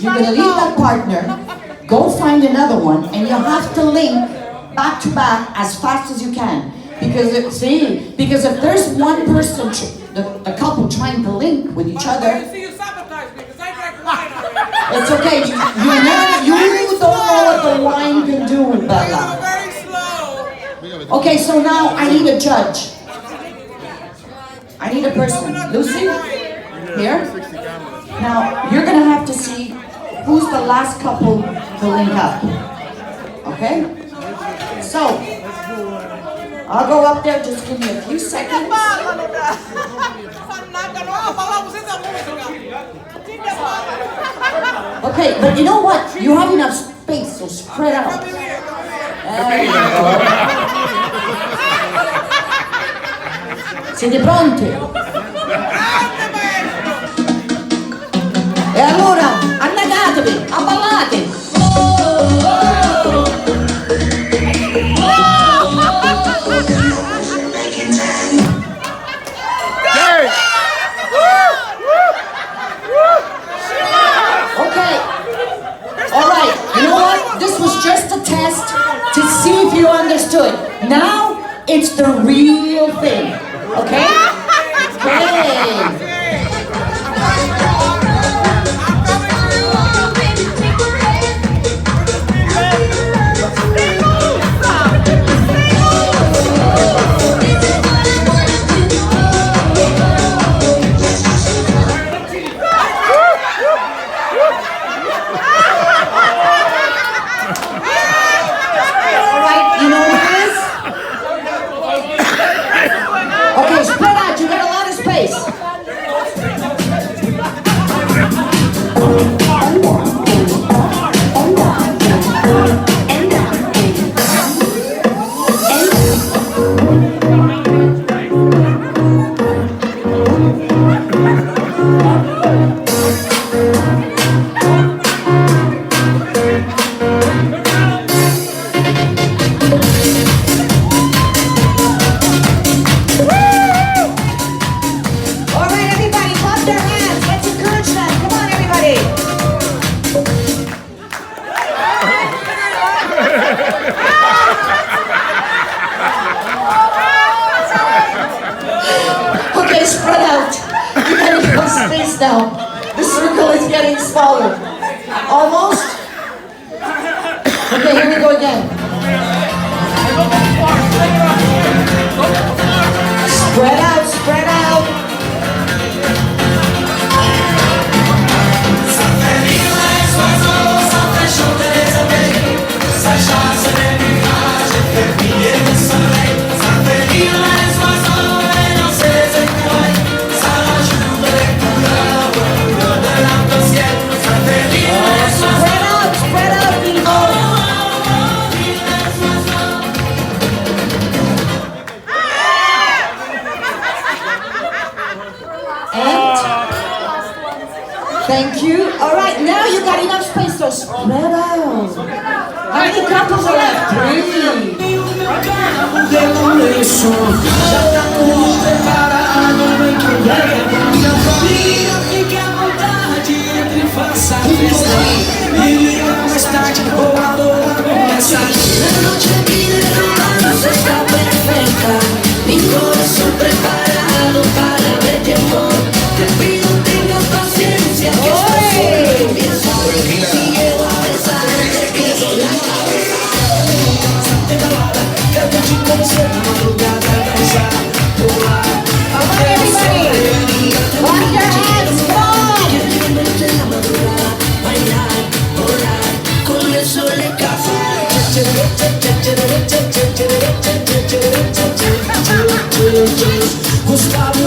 You're gonna leave that partner, go find another one, and you have to link back to back as fast as you can. Because if there's one person, the couple trying to link with each other, it's okay. You don't know what the wine can do, Bella. Okay, so now I need a judge. I need a person. Lucy, here. Now you're gonna have to see who's the last couple to link up. Okay? So I'll go up there. Just give me a few seconds. Okay, but you know what? You have enough space, so spread out. There you go. Siete pronti? E allora, annagatevi, abballate! Okay. Alright, you know what? This was just a test to see if you understood. Now, it's the real thing. Okay? Okay. Okay, spread out. You gotta give us space now. The circle is getting smaller. Almost. Okay, here we go again. Spread out, spread out. Thank you. All right, now you got enough space, so spread out. How many couples are left? 3. Mi corazón preparado para verte, amor. Te pido tengas paciencia, que esto comienza. Si llego a besarte, pierdo la cabeza. Bastante balada, que el chico se la madrugada danza. Volar, everybody, clap your hands, come on. Que en la madrugada, bailar, volar, con el sol en casa. Gustavo.